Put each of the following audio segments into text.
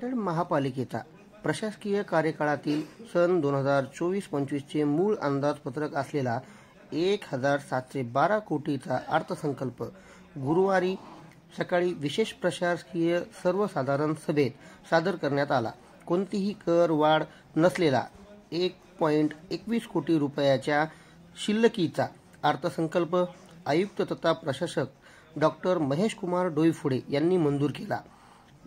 नांदेड महापालिकेचा प्रशासकीय कार्यकाळातील सन 2024-25चे मूळ अंदाजपत्रक असलेला 1712 कोटीचा अर्थसंकल्प गुरुवारी सकाळी विशेष प्रशासकीय सर्वसाधारण सभेत सादर करण्यात आला। कोणतीही कर वाढ नसलेला 1.21 कोटी रुपयाच्या शिल्लकीचा अर्थसंकल्प आयुक्त तथा प्रशासक डॉक्टर महेश कुमार डोईफोडे यांनी मंजूर केला।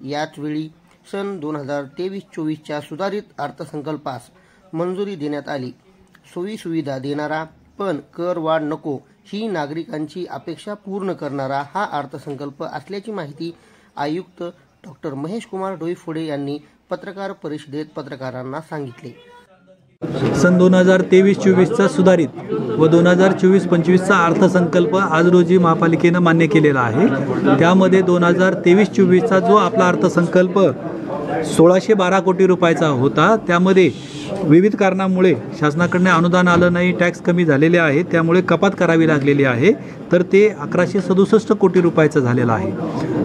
याच वेळी सन 2023-24च्या सुधारित अर्थसंकल्पास मंजुरी देण्यात आली। सोयी सुविधा देणारा पण कर वाढ नको ही नागरिकांची अपेक्षा पूर्ण करणारा हा अर्थसंकल्प असल्याची माहिती आयुक्त डॉक्टर महेश कुमार डोईफोडे यांनी पत्रकार परिषदेत पत्रकारांना सांगितले। सन 2023-24चा सुधारित व 2024-25चा अर्थसंकल्प आज रोजी महापालिकेने मान्य केलेला आहे। त्यामध्ये 2023-24चा जो आपला अर्थसंकल्प 1612 कोटी रुपयाचा होता, त्यामध्ये विविध कारणामुळे शासनाकडून अनुदान आलं नाही, टॅक्स कमी झालेले आहे, त्यामुळे कपात करावी लागलेली आहे, तर ते 1167 कोटी रुपयाचं झालेलं आहे।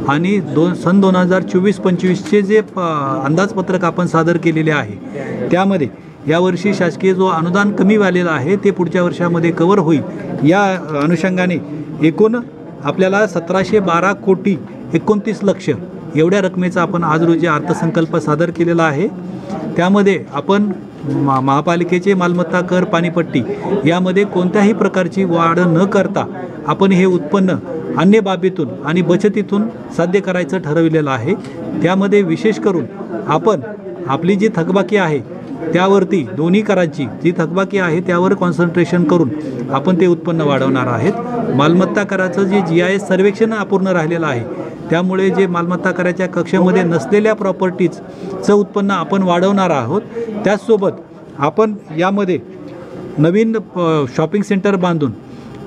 आणि सन 2024-25चे जे अंदाजपत्रक आपण सादर केलेले आहे त्यामध्ये यावर्षी शासकीय जो अनुदान कमी झालेलं आहे ते पुढच्या वर्षामध्ये कव्हर होईल। या अनुषंगाने एकूण आपल्याला 1712 कोटी 29 लक्ष एवढ्या रकमेचा आपण आज रोजी अर्थसंकल्प सादर केलेला आहे। त्यामध्ये आपण महापालिकेचे मालमत्ता कर, पाणीपट्टी यामध्ये कोणत्याही प्रकारची वाढ न करता आपण हे उत्पन्न अन्य बाबीतून आणि बचतीतून साध्य करायचं ठरविलेलं आहे। त्यामध्ये विशेष करून आपण आपली जी थकबाकी आहे त्यावरती दोन्ही करांची जी थकबाकी आहे त्यावर कॉन्सन्ट्रेशन करून आपण ते उत्पन्न वाढवणार आहेत। मालमत्ता कराचं जे GIS सर्वेक्षण अपूर्ण राहिलेलं आहे त्यामुळे जे मालमत्ता कराच्या कक्षेमध्ये नसलेल्या प्रॉपर्टीजचं उत्पन्न आपण वाढवणार आहोत। त्याचसोबत आपण यामध्ये नवीन शॉपिंग सेंटर बांधून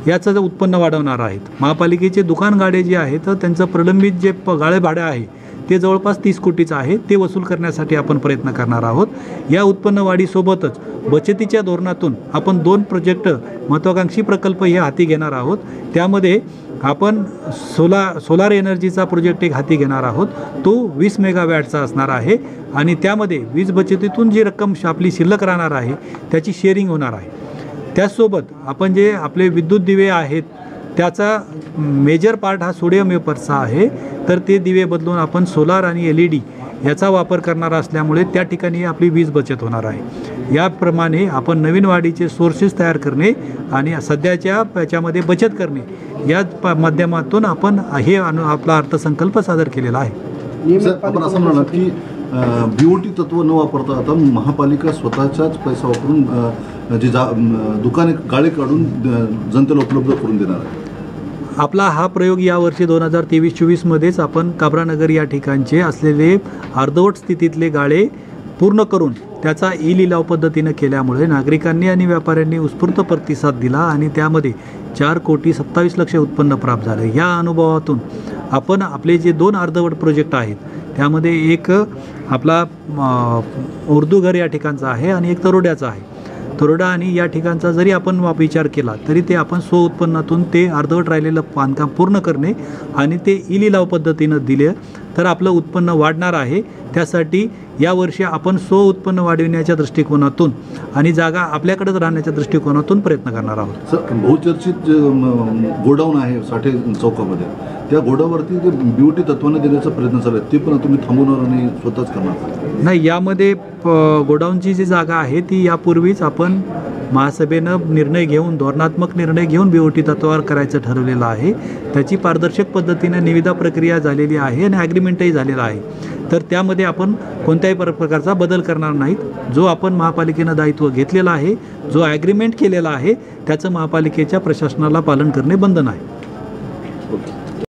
याचं उत्पन्न वाढवणार आहेत। महापालिकेचे दुकान गाडे जे आहेत तर त्यांचं प्रलंबित जे गाळे भाडे आहे ते जवळपास 30 कोटीचं आहे, ते वसूल करण्यासाठी आपण प्रयत्न करणार आहोत। या उत्पन्न वाढीसोबतच बचतीच्या धोरणातून आपण 2 प्रोजेक्ट महत्त्वाकांक्षी प्रकल्प हे हाती घेणार आहोत। त्यामध्ये आपण सोलार एनर्जीचा प्रोजेक्ट एक हाती घेणार आहोत, तो 20 मेगावॅटचा असणार आहे आणि त्यामध्ये वीज बचतीतून जी रक्कम आपली शिल्लक राहणार आहे त्याची शेअरिंग होणार आहे। त्याचसोबत आपण जे आपले विद्युत दिवे आहेत त्याचा मेजर पार्ट हा सोडियम वेपरचा आहे, तर ते दिवे बदलून आपण सोलार आणि LED याचा वापर करणार असल्यामुळे त्या ठिकाणी आपली वीज बचत होणार आहे। याप्रमाणे आपण नवीन वाढीचे सोर्सेस तयार करणे आणि सध्याच्या याच्यामध्ये बचत करणे या माध्यमातून आपण हे आपला अर्थसंकल्प सादर केलेला आहे। आपण असं म्हणाला की BOT तत्व न वापरता आता महापालिका स्वतःचाच पैसा वापरून जे दुकाने गाळे काढून जनतेला उपलब्ध करून देणार आहे। आपला हा प्रयोग यावर्षी 2023-24 मध्येच आपण काबरानगर या ठिकाणचे असलेले अर्धवट स्थितीतले गाळे पूर्ण करून त्याचा लिलाव पद्धतीने केल्यामुळे नागरिकांनी आणि व्यापाऱ्यांनी उत्स्फूर्त प्रतिसाद दिला आणि त्यामध्ये 4,27,00,000 उत्पन्न प्राप्त झाले। या अनुभवातून आपण आपले जे 2 अर्धवट प्रोजेक्ट आहेत त्यामध्ये एक आपला उर्दू घर या ठिकाणचा आहे आणि एक तरोड्याचा आहे। तरोडा आणि या ठिकाणचा जरी आपण विचार केला तरी ते आपण स्व उत्पन्नातून ते अर्धवट राहिलेलं बांधकाम पूर्ण करणे आणि ते लिलाव पद्धतीनं दिले तर आपलं उत्पन्न वाढणार आहे। त्यासाठी यावर्षी आपण स्व उत्पन्न वाढविण्याच्या दृष्टिकोनातून आणि जागा आपल्याकडेच राहण्याच्या दृष्टिकोनातून प्रयत्न करणार आहोत। सर, बहुचर्चित गोडाऊन आहे साठे चौकामध्ये, त्या गोडावरती जे BOT तत्वाने देण्याचा प्रयत्न चालू आहे ते पण तुम्ही थांबवणार आणि स्वतःच करणार? नाही, यामध्ये गोडाऊनची जी जागा आहे ती यापूर्वीच आपण महासभेनं निर्णय घेऊन धोरणात्मक निर्णय घेऊन BOT तत्वावर करायचं ठरवलेलं आहे। त्याची पारदर्शक पद्धतीने निविदा प्रक्रिया झालेली आहे आणि ॲग्रीमेंटही झालेला आहे, तर त्यामध्ये आपण कोणत्याही प्रकारचा बदल करणार नाहीत। जो आपण महापालिकेनं दायित्व घेतलेलं आहे, जो ॲग्रीमेंट केलेला आहे त्याचं महापालिकेच्या प्रशासनाला पालन करणे बंधन आहे।